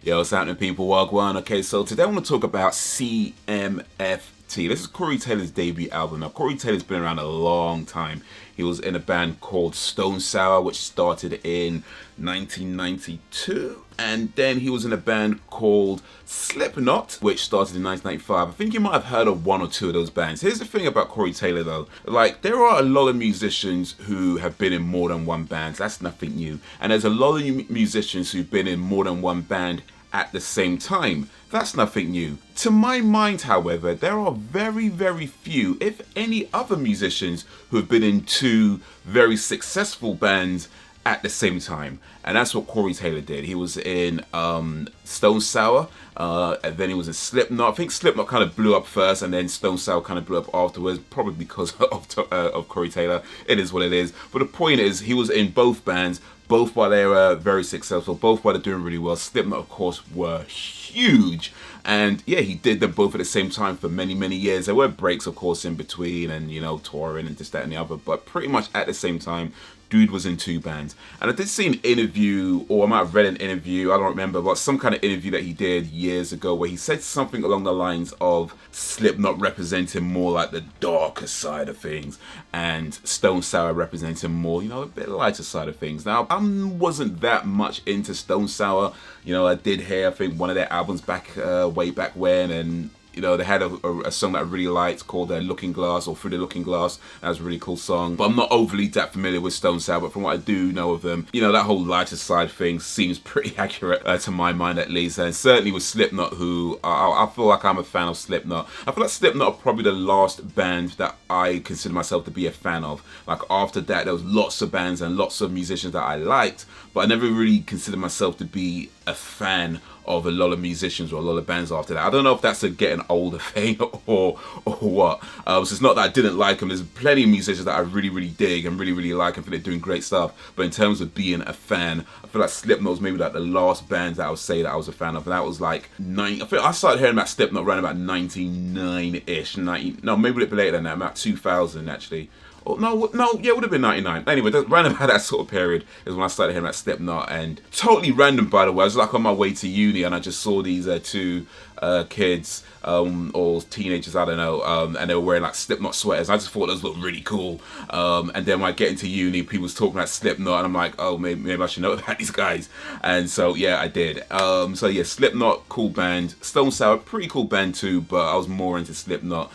Yo, what's happening, people? Wagwan. Okay, so today I want to talk about CMFT. This is Corey Taylor's debut album. Now, Corey Taylor's been around a long time. He was in a band called Stone Sour, which started in 1992. And then he was in a band called Slipknot, which started in 1995. I think you might have heard of one or two of those bands. Here's the thing about Corey Taylor, though. Like, there are a lot of musicians who have been in more than one band. That's nothing new. And there's a lot of musicians who've been in more than one band at the same time. That's nothing new. To my mind, however, there are very, very few, if any, other musicians who have been in two very successful bands at the same time. And that's what Corey Taylor did. He was in Stone Sour, and then he was in Slipknot. I think Slipknot kind of blew up first, and then Stone Sour kind of blew up afterwards, probably because of Corey Taylor. It is what it is. But the point is, he was in both bands, both while they were very successful, both while they're doing really well. Slipknot, of course, were huge. And yeah, he did them both at the same time for many, many years. There were breaks, of course, in between and, you know, touring and this, that, and the other. But pretty much at the same time, dude was in two bands. And I did see an interview, or I might have read an interview, I don't remember, but some kind of interview that he did years ago where he said something along the lines of Slipknot representing more like the darker side of things and Stone Sour representing more, you know, a bit lighter side of things. Now, I wasn't that much into Stone Sour. You know, I did hear, I think, one of their albums back way back when, and you know, they had a song that I really liked called Looking Glass, or Through the Looking Glass. That was a really cool song. But I'm not overly that familiar with Stone Sour, but from what I do know of them, you know, that whole lighter side thing seems pretty accurate to my mind, at least. And certainly with Slipknot, who I feel like I'm a fan of Slipknot. I feel like Slipknot are probably the last band that I consider myself to be a fan of. Like, after that, there was lots of bands and lots of musicians that I liked, but I never really considered myself to be a fan of a lot of musicians or a lot of bands after that. I don't know if that's a getting older thing or what. So it's not that I didn't like them. There's plenty of musicians that I really, really dig and really, really like and feel they're doing great stuff. But in terms of being a fan, I feel like Slipknot was maybe like the last band that I would say that I was a fan of. And that was like I think I started hearing about Slipknot around about 99-ish. No, maybe a little bit later than that, about 2000 actually. Oh, no, yeah, it would have been 99. Anyway, round about that sort of period is when I started hearing about Slipknot. And totally random, by the way. I was like on my way to uni and I just saw these two kids or teenagers, I don't know, and they were wearing like Slipknot sweaters. I just thought those looked really cool. And then when I get into uni, people was talking about Slipknot, and I'm like, oh, maybe I should know about these guys. And so yeah, I did. So yeah, Slipknot, cool band. Stone Sour, pretty cool band too, but I was more into Slipknot.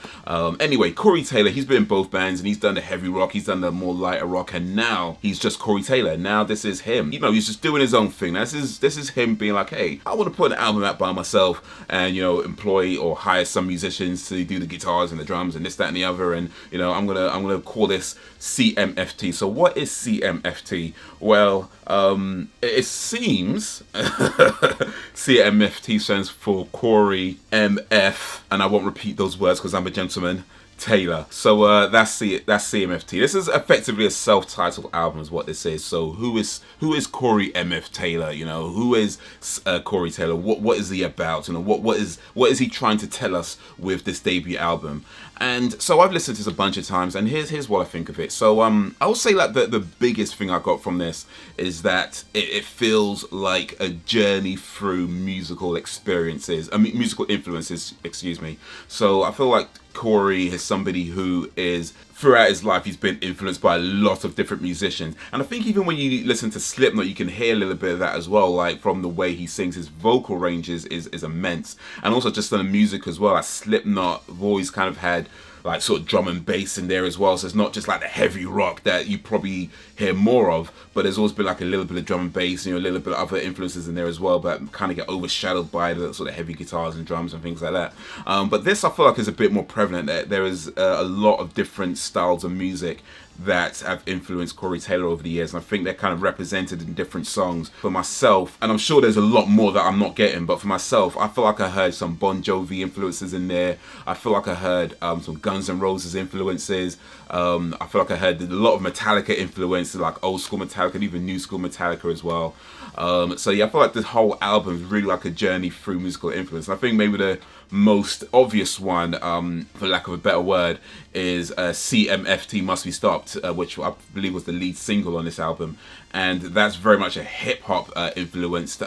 Anyway, Corey Taylor, he's been in both bands, and he's done the heavy rock, he's done the more lighter rock, and now he's just Corey Taylor. Now this is him. You know, he's just doing his own thing. This is him being like, hey, I want to put an album out by myself, and you know, employ or hire some musicians to do the guitars and the drums and this, that, and the other, and you know, I'm gonna call this CMFT. So what is CMFT? Well, it seems CMFT stands for Corey MF, and I won't repeat those words because I'm a gentleman, Taylor. So that's CMFT. This is effectively a self-titled album is what this is. So who is Corey MF Taylor? You know, who is Corey Taylor? What is he about? You know, what is he trying to tell us with this debut album? And so I've listened to this a bunch of times, and here's what I think of it. So I will say like the biggest thing I got from this is that it feels like a journey through musical experiences, musical influences, excuse me. So I feel like Corey is somebody who is, throughout his life, he's been influenced by a lot of different musicians. And I think even when you listen to Slipknot, you can hear a little bit of that as well, like from the way he sings. His vocal range is immense. And also just on the music as well, like Slipknot have always kind of had like sort of drum and bass in there as well, so it's not just like the heavy rock that you probably hear more of, but there's always been like a little bit of drum and bass, you know, a little bit of other influences in there as well, but kind of get overshadowed by the sort of heavy guitars and drums and things like that. But this I feel like is a bit more prevalent. There is a lot of different styles of music that have influenced Corey Taylor over the years, and I think they're kind of represented in different songs. For myself, and I'm sure there's a lot more that I'm not getting, but for myself, I feel like I heard some Bon Jovi influences in there. I feel like I heard some Guns N' Roses influences. I feel like I heard a lot of Metallica influences, like old school Metallica and even new school Metallica as well. So yeah, I feel like this whole album is really like a journey through musical influence. And I think maybe the most obvious one, for lack of a better word, is CMFT Must Be Stopped, which I believe was the lead single on this album. And that's very much a hip-hop influenced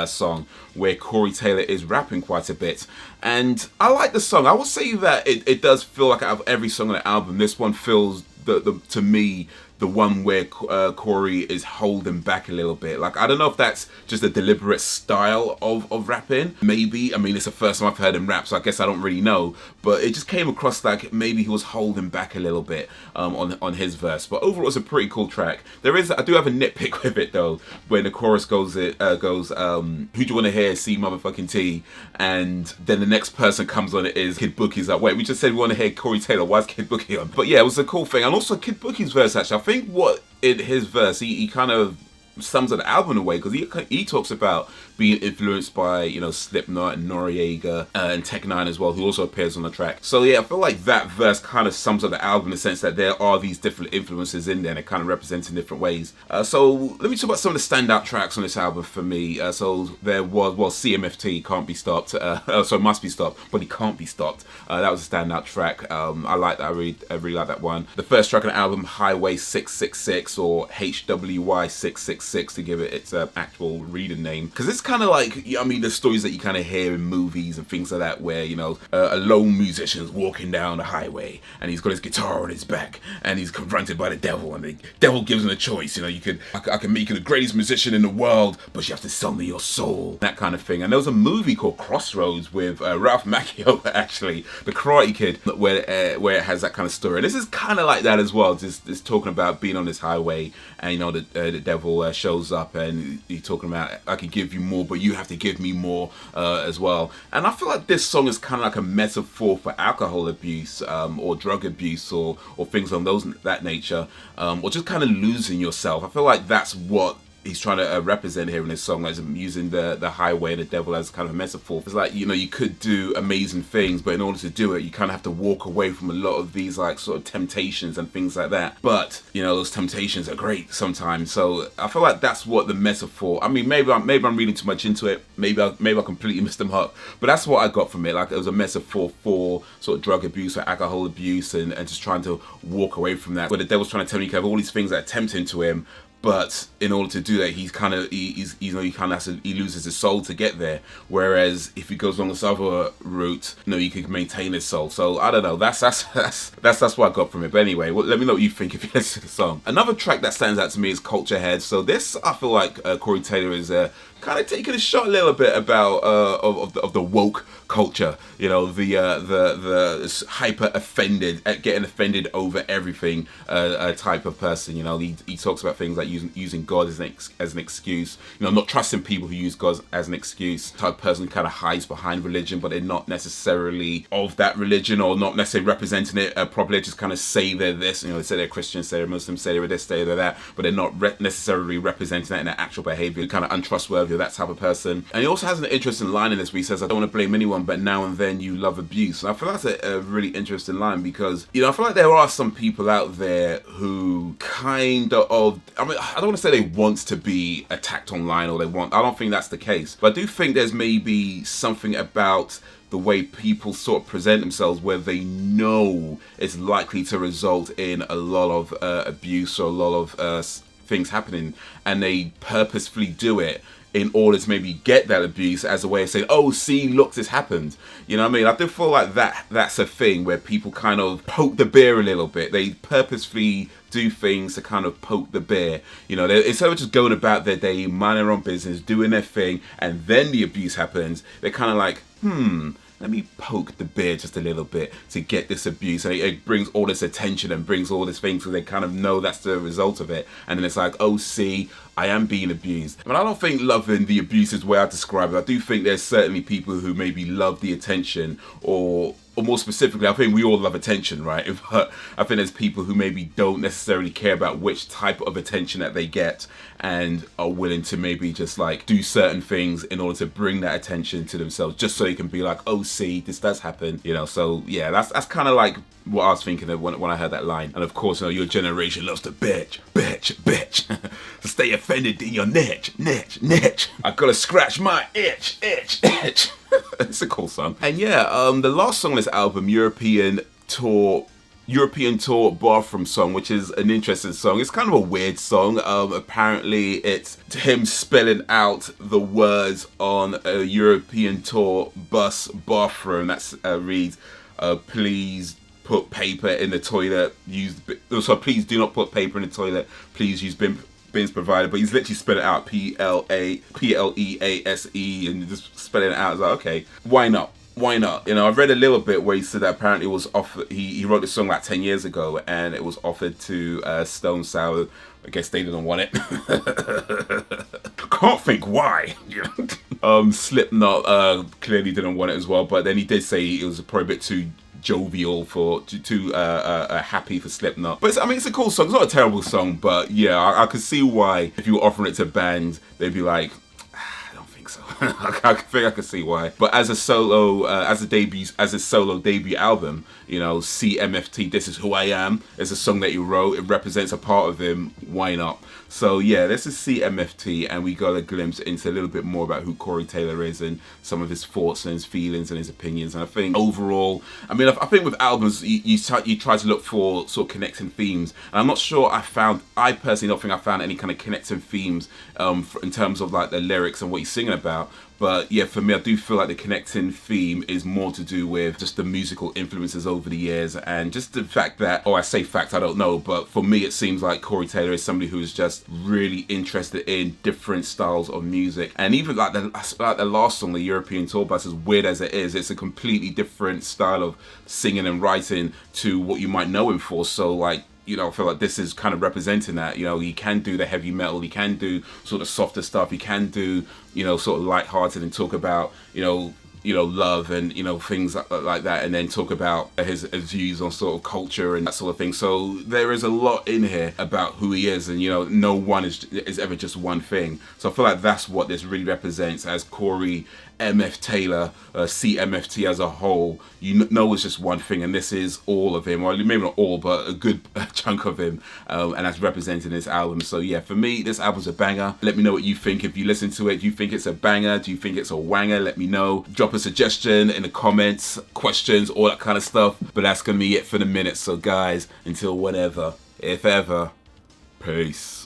song where Corey Taylor is rapping quite a bit. And I like the song. I will say that it does feel like out of every song on the album, this one feels, to me, the one where Corey is holding back a little bit. Like, I don't know if that's just a deliberate style of rapping. Maybe. I mean, it's the first time I've heard him rap, so I guess I don't really know. But it just came across like maybe he was holding back a little bit on his verse. But overall, it's a pretty cool track. I do have a nitpick with it, though, when the chorus goes, who do you want to hear? C motherfucking T. And then the next person comes on, it is Kid Bookie's like, wait, we just said we want to hear Corey Taylor. Why is Kid Bookie on? But yeah, it was a cool thing. And also Kid Bookie's verse, actually, I think what in his verse, he kind of sums up the album away, because he talks about being influenced by, you know, Slipknot and Noriega and Tech Nine as well, who also appears on the track. So yeah, I feel like that verse kind of sums up the album in the sense that there are these different influences in there and it kind of represents in different ways. So let me talk about some of the standout tracks on this album for me. So there was, well, CMFT, Can't Be Stopped, so Must Be Stopped, but He Can't Be Stopped. That was a standout track. I like that. I really like that one. The first track on the album, Highway 666, or HWY 666 to give it its actual reading name, because it's kind of like, I mean, the stories that you kind of hear in movies and things like that, where, you know, a lone musician's walking down the highway and he's got his guitar on his back and he's confronted by the devil, and the devil gives him a choice. You know, I can make you the greatest musician in the world, but you have to sell me your soul, that kind of thing. And there was a movie called Crossroads with Ralph Macchio, actually, the Karate Kid, where it has that kind of story. And this is kind of like that as well. Just talking about being on this highway, and, you know, the devil shows up and he's talking about, I can give you more, but you have to give me more as well. And I feel like this song is kind of like a metaphor for alcohol abuse, or drug abuse, or things on that nature, or just kind of losing yourself. I feel like that's what he's trying to represent here in this song, as using the highway and the devil as kind of a metaphor. It's like, you know, you could do amazing things, but in order to do it, you kind of have to walk away from a lot of these, like, sort of temptations and things like that. But, you know, those temptations are great sometimes. So I feel like that's what the metaphor, I mean, maybe I'm reading too much into it. Maybe I completely missed them up. But that's what I got from it. Like, it was a metaphor for sort of drug abuse or alcohol abuse, and just trying to walk away from that. Where the devil's trying to tell you, you can have all these things that are tempting to him, but in order to do that, he loses his soul to get there. Whereas if he goes along this other route, you know, you can maintain his soul. So I don't know. That's what I got from it. But anyway, let me know what you think if you listen to the song. Another track that stands out to me is Culture Head. So this, I feel like Corey Taylor is kind of taking a shot a little bit about of the woke culture. You know, the hyper offended, getting offended over everything type of person. You know, he talks about things like using God as an excuse. You know, not trusting people who use God as an excuse. Type of person kind of hides behind religion, but they're not necessarily of that religion, or not necessarily representing it properly. They just kind of say they're this. You know, they say they're Christians, say they're Muslims, say they're this, say they're that, but they're not necessarily representing that in their actual behavior. Kind of untrustworthy, that type of person. And he also has an interesting line in this where he says, I don't want to blame anyone, but now and then you love abuse. And I feel that's a really interesting line, because, you know, I feel like there are some people out there who kind of, I mean, I don't want to say they want to be attacked online, or I don't think that's the case. But I do think there's maybe something about the way people sort of present themselves where they know it's likely to result in a lot of abuse, or a lot of things happening, and they purposefully do it in order to maybe get that abuse, as a way of saying, oh, see, look, this happened. You know what I mean? I do feel like that's a thing where people kind of poke the bear a little bit. They purposefully do things to kind of poke the bear. You know, instead of just going about their day, minding their own business, doing their thing, and then the abuse happens, they're kind of like, let me poke the bear just a little bit to get this abuse. And it brings all this attention and brings all this things, so they kind of know that's the result of it. And then it's like, oh, see, I am being abused. But I don't think loving the abuse is the way I describe it. I do think there's certainly people who maybe love the attention, or more specifically, I think we all love attention, right? But I think there's people who maybe don't necessarily care about which type of attention that they get, and are willing to maybe just like do certain things in order to bring that attention to themselves, just so you can be like, oh, see, this does happen, you know. So yeah, that's kind of like what I was thinking of when I heard that line. And of course, you know, your generation loves to bitch. So stay your offended in your niche. I gotta scratch my itch. It's a cool song. And yeah, the last song on this album, European Tour Bathroom Song, which is an interesting song. It's kind of a weird song. Apparently it's him spelling out the words on a European tour bus bathroom. That's reads, please put paper in the toilet. Please do not put paper in the toilet. Please use bins provided. But he's literally spelling it out Please, and just spelling it out. I was like, okay, why not? Why not? You know, I've read a little bit where he said that apparently it was offered. He wrote this song like 10 years ago, and it was offered to Stone Sour. I guess they didn't want it. Can't think why. Slipknot clearly didn't want it as well, but then he did say it was probably a bit too jovial too happy for Slipknot. But it's a cool song. It's not a terrible song, but yeah, I could see why if you were offering it to bands, they'd be like, so I think I can see why. But as a solo debut album, you know, CMFT, This Is Who I Am, is a song that he wrote. It represents a part of him. Why not? So yeah, this is CMFT, and we got a glimpse into a little bit more about who Corey Taylor is and some of his thoughts and his feelings and his opinions. And I think overall, I think with albums, you try to look for sort of connecting themes. And I'm not sure I personally don't think I found any kind of connecting themes in terms of like the lyrics and what he's singing about. But yeah, for me, I do feel like the connecting theme is more to do with just the musical influences over the years, and just the fact that, I say fact, I don't know, but for me it seems like Corey Taylor is somebody who's just really interested in different styles of music. And even like the last song, the European Tour Bus, as weird as it is, it's a completely different style of singing and writing to what you might know him for. So like, you know, I feel like this is kind of representing that. You know, he can do the heavy metal, he can do sort of softer stuff, he can do, you know, sort of lighthearted and talk about, you know, love and, you know, things like that, and then talk about his views on sort of culture and that sort of thing. So there is a lot in here about who he is, and, you know, no one is ever just one thing. So I feel like that's what this really represents as Corey MF Taylor, CMFT as a whole. You know, it's just one thing, and this is all of him, or maybe not all, but a good chunk of him, and that's represented in this album. So yeah, for me, this album's a banger. Let me know what you think. If you listen to it, do you think it's a banger? Do you think it's a wanger? Let me know. Drop a suggestion in the comments, questions, all that kind of stuff. But that's gonna be it for the minute. So guys, until whenever, if ever, peace.